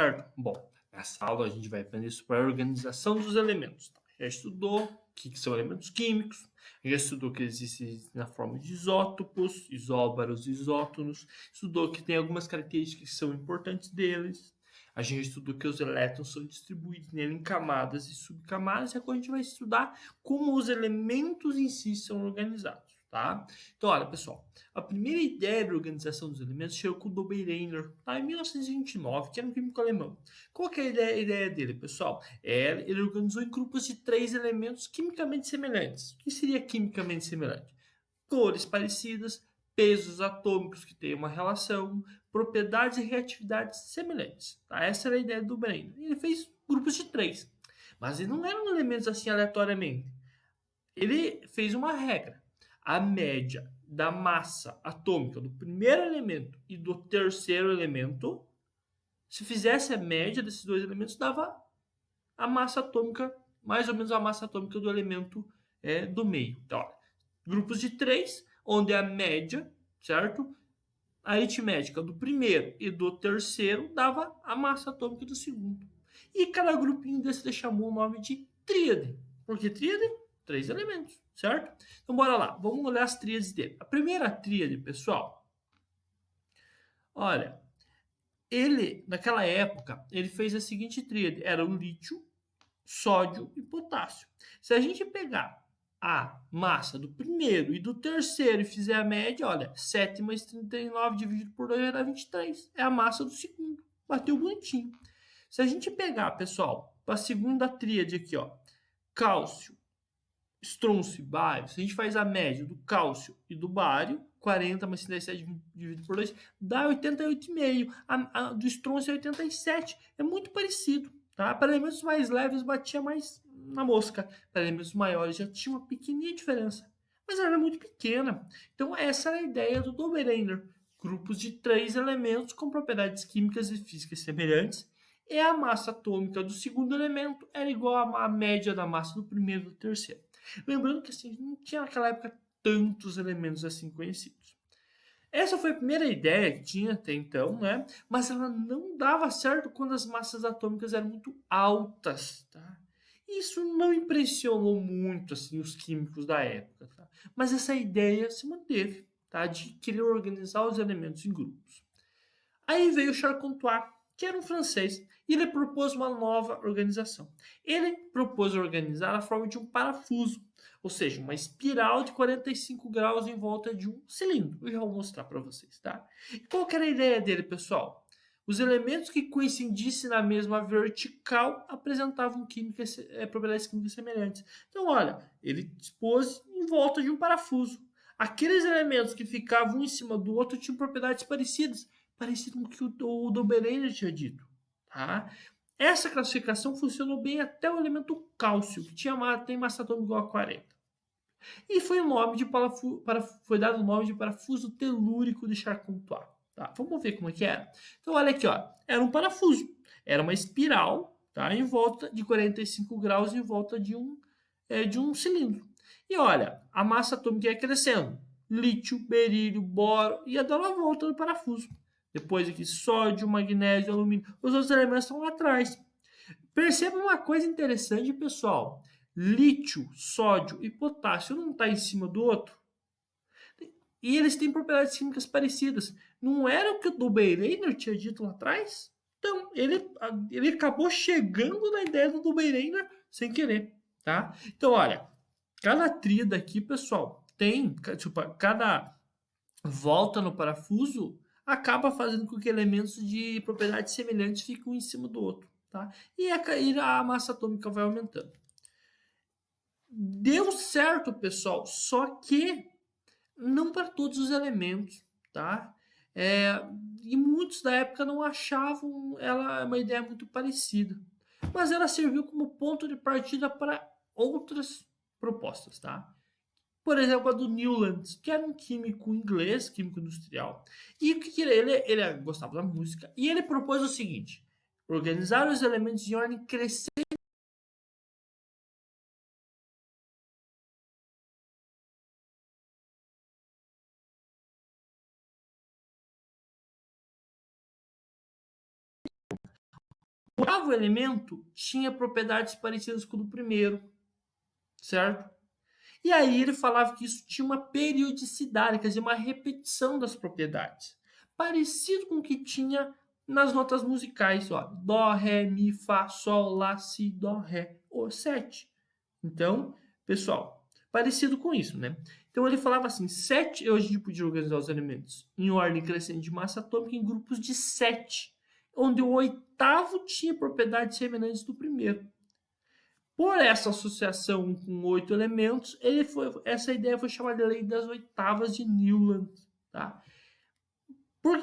certo? Bom, nessa aula a gente vai aprender sobre a organização dos elementos. Tá? Já estudou o que são elementos químicos, já estudou que existem na forma de isótopos, isóbaros, isótonos, estudou que tem algumas características que são importantes deles. A gente estudou que os elétrons são distribuídos nele em camadas e subcamadas, e agora a gente vai estudar como os elementos em si são organizados, tá? Então, olha, pessoal, a primeira ideia de organização dos elementos chegou com o Dobereiner, tá? Em 1929, que era um químico alemão. Qual que é a ideia dele, pessoal? Ele organizou em grupos de 3 elementos quimicamente semelhantes. O que seria quimicamente semelhante? Cores parecidas, pesos atômicos que têm uma relação, propriedades e reatividades semelhantes. Tá? Essa era a ideia do Brenner. Ele fez grupos de 3, mas eles não eram elementos assim aleatoriamente. Ele fez uma regra. A média da massa atômica do primeiro elemento e do terceiro elemento, se fizesse a média desses dois elementos, dava a massa atômica, mais ou menos a massa atômica do elemento do meio. Então, ó, grupos de 3, onde a média, certo? A aritmética do primeiro e do terceiro dava a massa atômica do segundo. E cada grupinho desse ele chamou o nome de tríade. Por que tríade? 3 elementos, certo? Então bora lá, vamos olhar as tríades dele. A primeira tríade, pessoal, olha, ele, naquela época, ele fez a seguinte tríade, era o lítio, sódio e potássio. Se a gente pegar a massa do primeiro e do terceiro e fizer a média, olha, 7 mais 39 dividido por 2 vai dar 23. É a massa do segundo. Bateu bonitinho. Se a gente pegar, pessoal, para a segunda tríade aqui, ó, cálcio, estrôncio e bário, se a gente faz a média do cálcio e do bário, 40 mais 37 dividido por 2, dá 88,5. A do estrôncio é 87. É muito parecido. Tá? Para elementos mais leves, batia mais na mosca. Para elementos maiores, já tinha uma pequenininha diferença. Mas ela era muito pequena. Então, essa era a ideia do Dobereiner. Grupos de 3 elementos com propriedades químicas e físicas semelhantes. E a massa atômica do segundo elemento era igual à média da massa do primeiro e do terceiro. Lembrando que assim, não tinha naquela época tantos elementos assim conhecidos. Essa foi a primeira ideia que tinha até então, né? Mas ela não dava certo quando as massas atômicas eram muito altas, tá? Isso não impressionou muito assim os químicos da época, tá? Mas essa ideia se manteve, tá? De querer organizar os elementos em grupos. Aí veio Charcot, que era um francês, e ele propôs uma nova organização. Ele propôs organizar a forma de um parafuso, ou seja, uma espiral de 45 graus em volta de um cilindro. Eu já vou mostrar para vocês, tá? E qual que era a ideia dele, pessoal? Os elementos que coincidissem na mesma vertical apresentavam propriedades químicas semelhantes. Então, olha, ele dispôs em volta de um parafuso. Aqueles elementos que ficavam um em cima do outro tinham propriedades parecidas, parecido com o que o Dobereiner tinha dito. Tá? Essa classificação funcionou bem até o elemento cálcio, que tem massa atômica igual a 40. E foi, foi dado o nome de parafuso telúrico de Charcot. Tá? Vamos ver como é que era. Então, olha aqui, ó. Era um parafuso. Era uma espiral, tá? Em volta de 45 graus, em volta de um cilindro. E olha, a massa atômica ia crescendo. Lítio, berílio, boro, ia dando a volta do parafuso. Depois aqui, sódio, magnésio, alumínio. Os outros elementos estão lá atrás. Perceba uma coisa interessante, pessoal. Lítio, sódio e potássio não está em cima do outro. E eles têm propriedades químicas parecidas. Não era o que o Dobereiner tinha dito lá atrás? Então, ele acabou chegando na ideia do Dobereiner sem querer, tá? Então, olha, cada tríade aqui, pessoal, tem, cada volta no parafuso acaba fazendo com que elementos de propriedades semelhantes fiquem um em cima do outro, tá? E a massa atômica vai aumentando. Deu certo, pessoal, só que não para todos os elementos, tá? E muitos da época não achavam ela uma ideia muito parecida, mas ela serviu como ponto de partida para outras propostas, tá? Por exemplo, a do Newlands, que era um químico inglês, químico industrial. E o que ele gostava da música. E ele propôs o seguinte: organizar os elementos em ordem crescente. O oitavo elemento tinha propriedades parecidas com o do primeiro, certo? E aí ele falava que isso tinha uma periodicidade, quer dizer, uma repetição das propriedades, parecido com o que tinha nas notas musicais, ó, dó, ré, mi, fá, sol, lá, si, dó, ré, o, sete. Então, pessoal, parecido com isso, né? Então ele falava assim, sete, hoje a gente podia organizar os elementos em ordem crescente de massa atômica em grupos de 7, onde o oitavo tinha propriedades semelhantes do primeiro. Por essa associação com 8 elementos, essa ideia foi chamada de lei das oitavas de Newland. Tá?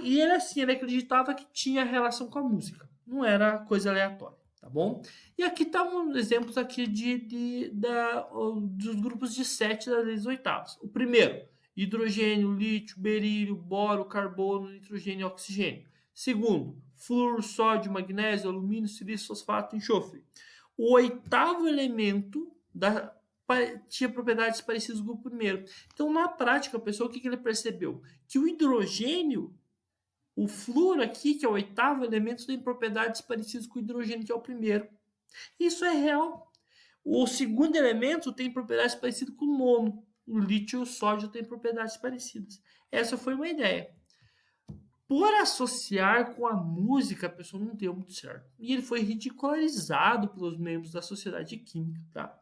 E ele, assim, ele acreditava que tinha relação com a música, não era coisa aleatória. Tá bom? E aqui tá um exemplos aqui dos grupos de 7 das leis oitavas. O primeiro, hidrogênio, lítio, berílio, boro, carbono, nitrogênio e oxigênio. Segundo, flúor, sódio, magnésio, alumínio, silício, fosfato, enxofre. O oitavo elemento tinha propriedades parecidas com o primeiro. Então, na prática, pessoal, o que ele percebeu? Que o hidrogênio, o flúor aqui, que é o oitavo elemento, tem propriedades parecidas com o hidrogênio, que é o primeiro. Isso é real. O segundo elemento tem propriedades parecidas com o nono. O lítio e o sódio têm propriedades parecidas. Essa foi uma ideia. Por associar com a música, a pessoa não deu muito certo. E ele foi ridicularizado pelos membros da sociedade química, tá?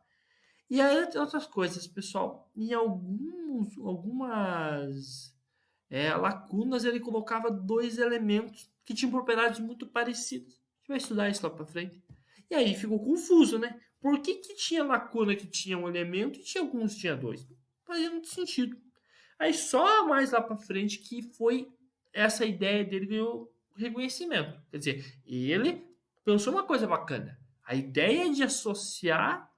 E aí, outras coisas, pessoal. Em algumas lacunas, ele colocava 2 elementos que tinham propriedades muito parecidas. A gente vai estudar isso lá para frente. E aí ficou confuso, né? Por que tinha lacuna que tinha um elemento e tinha alguns que tinha 2? Não fazia muito sentido. Aí só mais lá para frente que foi essa ideia dele ganhou reconhecimento. Quer dizer, ele pensou uma coisa bacana. A ideia de associar,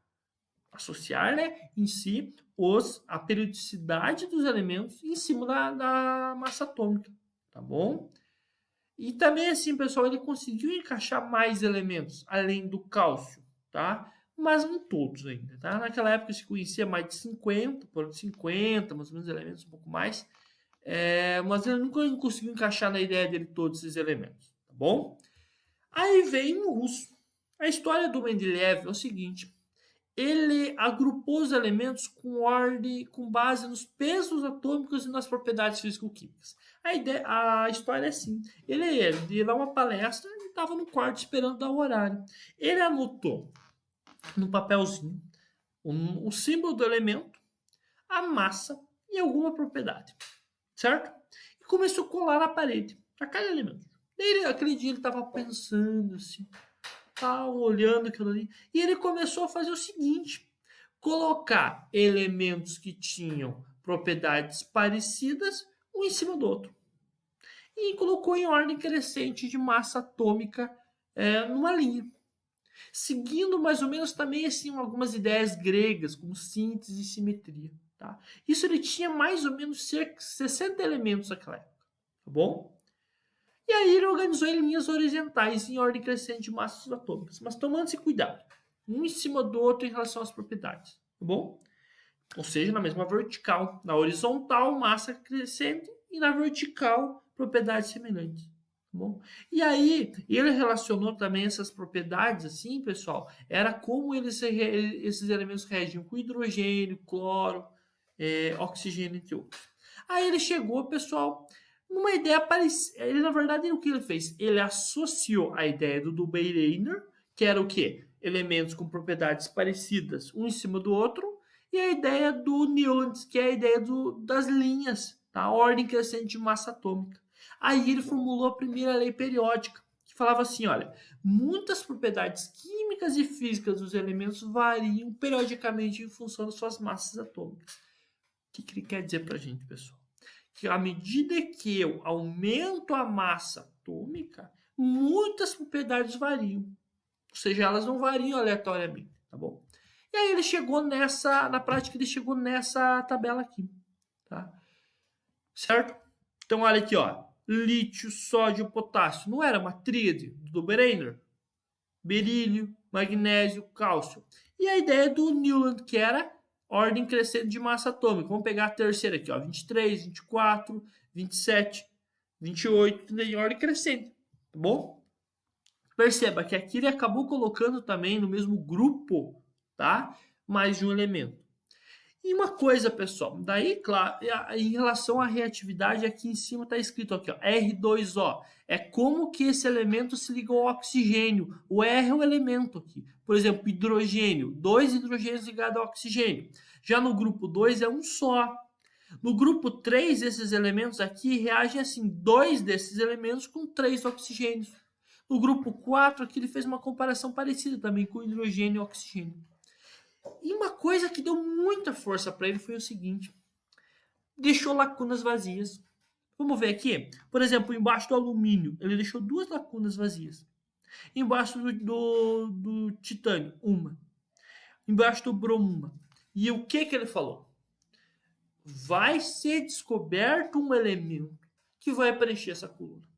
né, em si a periodicidade dos elementos em cima da massa atômica, tá bom? E também assim, pessoal, ele conseguiu encaixar mais elementos além do cálcio, tá? Mas não todos ainda, tá? Naquela época se conhecia mais de 50, por 50, mais ou menos elementos, um pouco mais. Mas ele nunca conseguiu encaixar na ideia dele todos esses elementos, tá bom? Aí vem o russo. A história do Mendeleev é o seguinte: ele agrupou os elementos com ordem, com base nos pesos atômicos e nas propriedades físico-químicas. A história é assim: ele ia dar uma palestra e estava no quarto esperando dar o horário. Ele anotou no papelzinho o símbolo do elemento, a massa e alguma propriedade, certo? E começou a colar na parede, para cada elemento. Daí, aquele dia ele estava pensando assim, olhando aquilo ali, e ele começou a fazer o seguinte: colocar elementos que tinham propriedades parecidas um em cima do outro. E colocou em ordem crescente de massa atômica numa linha. Seguindo mais ou menos também assim algumas ideias gregas, como síntese e simetria. Tá? Isso ele tinha mais ou menos cerca de 60 elementos naquela época. Tá bom? E aí ele organizou em linhas horizontais em ordem crescente de massas atômicas, mas tomando-se cuidado, um em cima do outro em relação às propriedades. Tá bom? Ou seja, na mesma vertical. Na horizontal, massa crescente, e na vertical, propriedades semelhantes. Tá bom? E aí, ele relacionou também essas propriedades, assim, pessoal, era como esses elementos reagiam com hidrogênio, cloro, oxigênio, entre outros. Aí ele chegou, pessoal, numa ideia parecida. Ele, na verdade, o que ele fez? Ele associou a ideia do Beirainer, que era o quê? Elementos com propriedades parecidas, um em cima do outro, e a ideia do Newlands, que é a ideia das linhas, tá? A ordem crescente de massa atômica. Aí ele formulou a primeira lei periódica, que falava assim, olha, muitas propriedades químicas e físicas dos elementos variam periodicamente em função das suas massas atômicas. O que ele quer dizer para a gente, pessoal? Que à medida que eu aumento a massa atômica, muitas propriedades variam. Ou seja, elas não variam aleatoriamente, tá bom? E aí ele chegou na prática ele chegou nessa tabela aqui, tá? Certo? Então olha aqui, ó, lítio, sódio, potássio, não era uma tríade do Beirainer? Berílio, magnésio, cálcio. E a ideia do Newland, que era ordem crescente de massa atômica. Vamos pegar a terceira aqui, ó, 23, 24, 27, 28, em ordem crescente, tá bom? Perceba que aqui ele acabou colocando também no mesmo grupo, tá? Mais de um elemento. E uma coisa, pessoal, daí, claro, em relação à reatividade, aqui em cima está escrito aqui, ó, R2O. É como que esse elemento se liga ao oxigênio. O R é o elemento aqui. Por exemplo, hidrogênio, 2 hidrogênios ligados ao oxigênio. Já no grupo 2 é um só. No grupo 3, esses elementos aqui reagem assim, 2 desses elementos com 3 oxigênios. No grupo 4, aqui ele fez uma comparação parecida também com hidrogênio e oxigênio. E uma coisa que deu muita força para ele foi o seguinte: deixou lacunas vazias. Vamos ver aqui? Por exemplo, embaixo do alumínio, ele deixou 2 lacunas vazias. Embaixo do titânio, uma. Embaixo do bromo, uma. E o que ele falou? Vai ser descoberto um elemento que vai preencher essa coluna.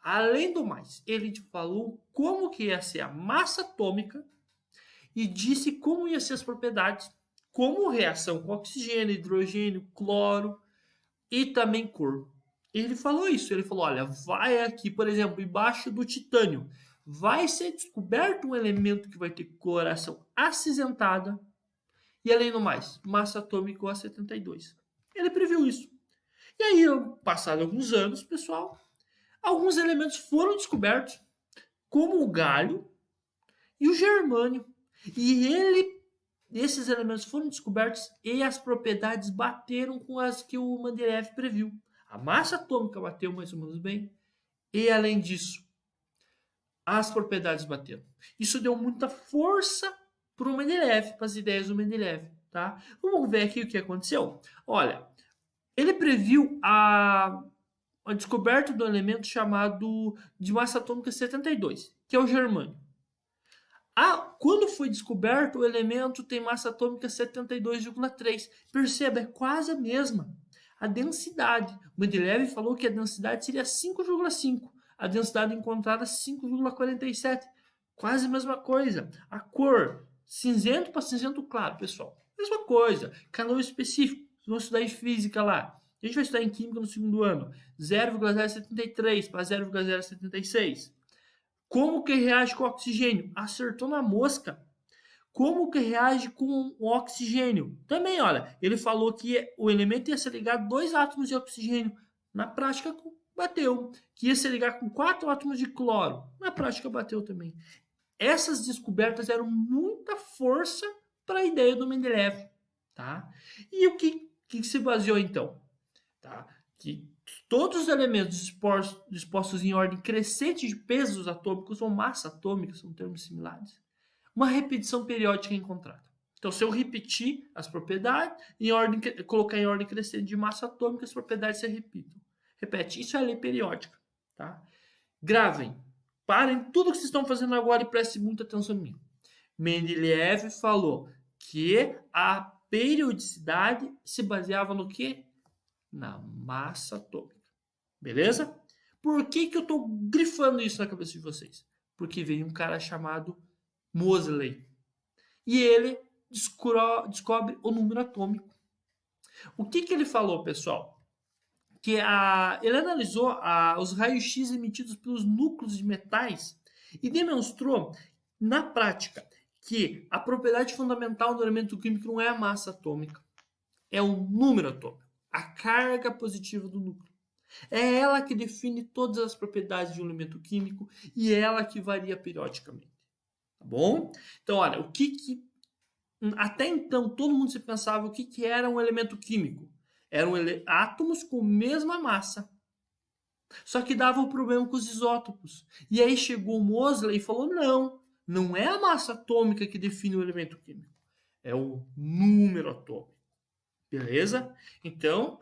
Além do mais, ele falou como que ia ser a massa atômica e disse como ia ser as propriedades, como reação com oxigênio, hidrogênio, cloro e também cor. Ele falou isso, ele falou, olha, vai aqui, por exemplo, embaixo do titânio, vai ser descoberto um elemento que vai ter coloração acinzentada e, além do mais, massa atômica A72. Ele previu isso. E aí, passados alguns anos, pessoal, alguns elementos foram descobertos, como o galho e o germânio. E esses elementos foram descobertos e as propriedades bateram com as que o Mendeleev previu. A massa atômica bateu mais ou menos bem e, além disso, as propriedades bateram. Isso deu muita força para o Mendeleev, para as ideias do Mendeleev. Tá? Vamos ver aqui o que aconteceu? Olha, ele previu a descoberta do elemento chamado de massa atômica 72, que é o germânio. Quando foi descoberto, o elemento tem massa atômica 72,3. Perceba, é quase a mesma. A densidade. O Mendeleev falou que a densidade seria 5,5. A densidade encontrada 5,47. Quase a mesma coisa. A cor, cinzento para cinzento claro, pessoal. Mesma coisa. Calor específico. Vamos estudar em física lá. A gente vai estudar em química no segundo ano. 0,073 para 0,076. Como que reage com o oxigênio? Acertou na mosca. Como que reage com o oxigênio? Também, olha, ele falou que o elemento ia se ligar a 2 átomos de oxigênio. Na prática, bateu. Que ia se ligar com 4 átomos de cloro. Na prática, bateu também. Essas descobertas deram muita força para a ideia do Mendeleev. Tá? E o que se baseou, então? Tá? Que todos os elementos dispostos em ordem crescente de pesos atômicos ou massa atômica, são termos similares, uma repetição periódica é encontrada. Então, se eu repetir as propriedades, colocar em ordem crescente de massa atômica, as propriedades se repitem. Repete, isso é a lei periódica. Tá? Gravem, parem tudo que vocês estão fazendo agora e prestem muita atenção em mim. Mendeleev falou que a periodicidade se baseava no quê? Na massa atômica. Beleza? Por que eu estou grifando isso na cabeça de vocês? Porque veio um cara chamado Moseley. E ele descobre o número atômico. O que ele falou, pessoal? Que ele analisou os raios-x emitidos pelos núcleos de metais e demonstrou, na prática, que a propriedade fundamental do elemento químico não é a massa atômica, é o número atômico. A carga positiva do núcleo. É ela que define todas as propriedades de um elemento químico e é ela que varia periodicamente. Tá bom? Então, olha, até então todo mundo se pensava o que era um elemento químico. Eram átomos com mesma massa. Só que dava um problema com os isótopos. E aí chegou o Moseley e falou, não é a massa atômica que define o elemento químico. É o número atômico. Beleza? Então,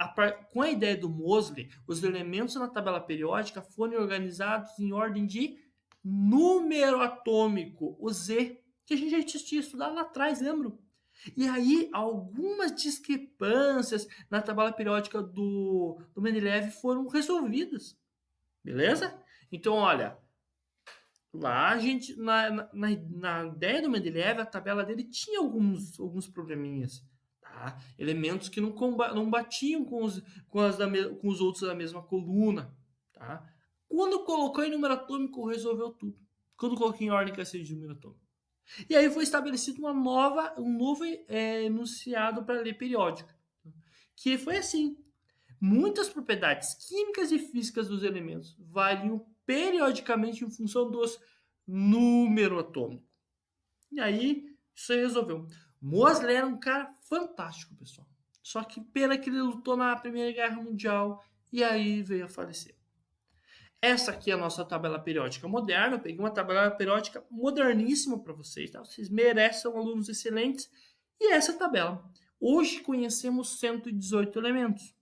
com a ideia do Moseley, os elementos na tabela periódica foram organizados em ordem de número atômico, o Z, que a gente já tinha estudado lá atrás, lembram? E aí, algumas discrepâncias na tabela periódica do Mendeleev foram resolvidas. Beleza? Então, olha, lá a gente, na ideia do Mendeleev, a tabela dele tinha alguns probleminhas. Tá? Elementos que não batiam com os outros da mesma coluna. Tá? Quando colocou em número atômico, resolveu tudo. quando eu coloquei em ordem crescente de número atômico. E aí foi estabelecido um novo enunciado para a lei periódica, que foi assim: muitas propriedades químicas e físicas dos elementos variam periodicamente em função dos número atômico. E aí, isso aí resolveu. Moseley era um cara fantástico, pessoal. Só que pena que ele lutou na Primeira Guerra Mundial e aí veio a falecer. Essa aqui é a nossa tabela periódica moderna. Eu peguei uma tabela periódica moderníssima para vocês, tá? Vocês merecem, são alunos excelentes. E essa tabela. Hoje conhecemos 118 elementos.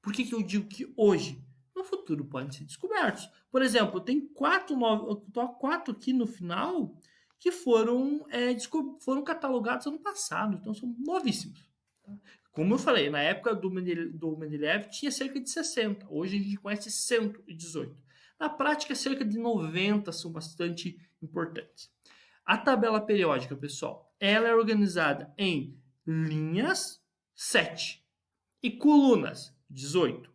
Por que eu digo que hoje? No futuro podem ser descobertos. Por exemplo, tem quatro aqui no final que foram catalogados ano passado, então são novíssimos. Tá? Como eu falei, na época do Mendeleev tinha cerca de 60, hoje a gente conhece 118. Na prática, cerca de 90 são bastante importantes. A tabela periódica, pessoal, ela é organizada em linhas, 7, e colunas, 18.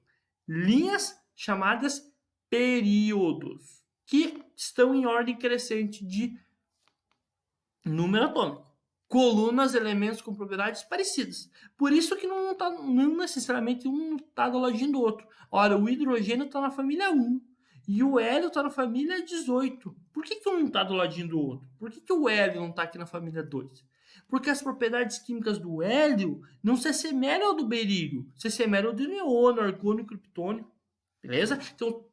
Linhas chamadas períodos, que estão em ordem crescente de número atômico. Colunas, elementos com propriedades parecidas. Por isso que não necessariamente um está do ladinho do outro. Ora, o hidrogênio está na família 1 e o hélio está na família 18. Por que um não está do ladinho do outro? Por que o hélio não está aqui na família 2? Porque as propriedades químicas do hélio não se assemelham ao do berílio, se assemelham ao do neônio, argônio e criptônio. Beleza? Então,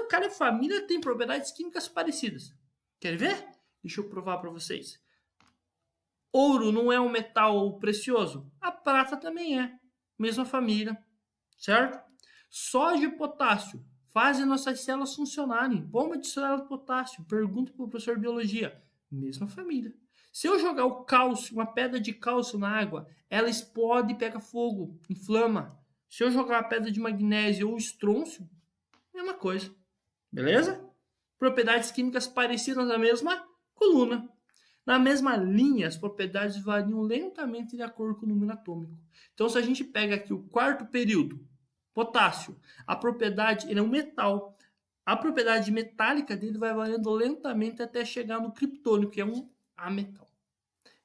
cada família tem propriedades químicas parecidas. Quer ver? Deixa eu provar para vocês. Ouro não é um metal precioso? A prata também é. Mesma família. Certo? Sódio e potássio fazem nossas células funcionarem. Bomba de célula de potássio. Pergunta para o professor de biologia. Mesma família. Se eu jogar o cálcio, uma pedra de cálcio na água, ela explode e pega fogo, inflama. Se eu jogar uma pedra de magnésio ou estrôncio, mesma coisa. Beleza? Propriedades químicas parecidas na mesma coluna. Na mesma linha, as propriedades variam lentamente de acordo com o número atômico. Então, se a gente pega aqui o quarto período, potássio, a propriedade, ele é um metal. A propriedade metálica dele vai variando lentamente até chegar no criptônio, que é um ametal.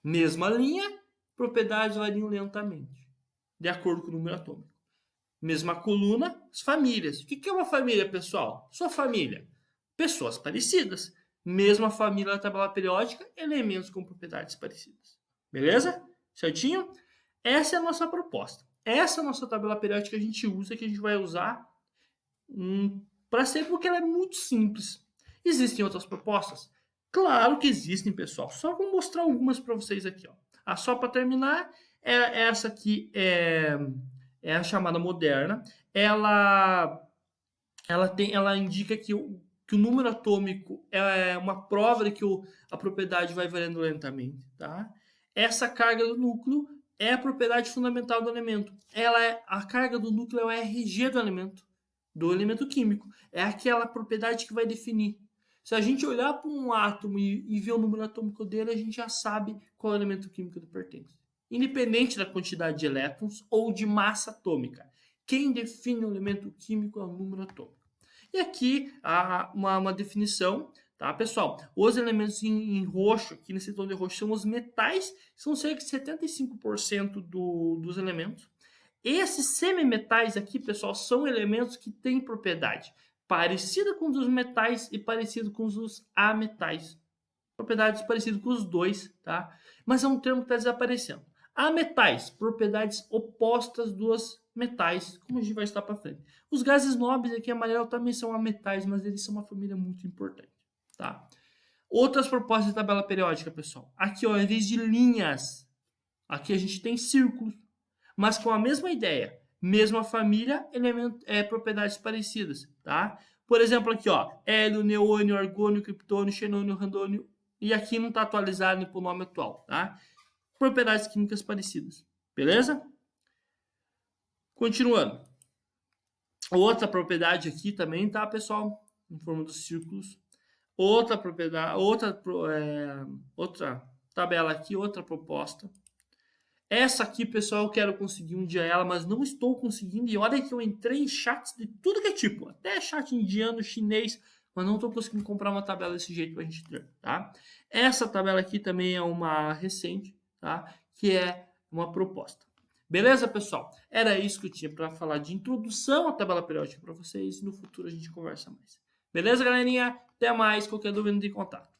Mesma linha, propriedades variam lentamente, de acordo com o número atômico. Mesma coluna, as famílias. O que é uma família, pessoal? Sua família. Pessoas parecidas. Mesma família da tabela periódica, elementos com propriedades parecidas. Beleza? Certinho? Essa é a nossa proposta. Essa é a nossa tabela periódica que a gente usa, que a gente vai usar para sempre, porque ela é muito simples. Existem outras propostas? Claro que existem, pessoal. Só vou mostrar algumas para vocês aqui. Ó. Só para terminar, essa aqui é a chamada moderna. Ela indica que o número atômico é uma prova de que a propriedade vai variando lentamente. Tá? Essa carga do núcleo é a propriedade fundamental do elemento. A carga do núcleo é o RG do elemento químico. É aquela propriedade que vai definir. Se a gente olhar para um átomo e ver o número atômico dele, a gente já sabe qual elemento químico ele pertence. Independente da quantidade de elétrons ou de massa atômica. Quem define o elemento químico é o número atômico. E aqui há uma definição, tá, pessoal? Os elementos em roxo, aqui nesse tom de roxo, são os metais, são cerca de 75% dos elementos. Esses semimetais aqui, pessoal, são elementos que têm propriedade parecida com os dos metais e parecido com os dos ametais. Propriedades parecidas com os dois, tá? Mas é um termo que está desaparecendo. Ametais, propriedades opostas dos metais, como a gente vai estar para frente. Os gases nobres aqui amarelo também são ametais, mas eles são uma família muito importante, tá? Outras propostas de tabela periódica, pessoal. Aqui, ó, em vez de linhas, aqui a gente tem círculos, mas com a mesma ideia. Mesma família, propriedades parecidas, tá? Por exemplo, aqui, ó, hélio, neônio, argônio, criptônio, xenônio, randônio, e aqui não está atualizado para o nome atual, tá? Propriedades químicas parecidas, beleza? Continuando. Outra propriedade aqui também, tá, pessoal? Em forma dos círculos. Outra propriedade, outra tabela aqui, outra proposta. Essa aqui, pessoal, eu quero conseguir um dia ela, mas não estou conseguindo. E olha que eu entrei em chats de tudo que é tipo. Até chat indiano, chinês, mas não estou conseguindo comprar uma tabela desse jeito para a gente ter, tá? Essa tabela aqui também é uma recente, tá? Que é uma proposta. Beleza, pessoal? Era isso que eu tinha para falar de introdução à tabela periódica para vocês. No futuro a gente conversa mais. Beleza, galerinha? Até mais. Qualquer dúvida, entre em contato.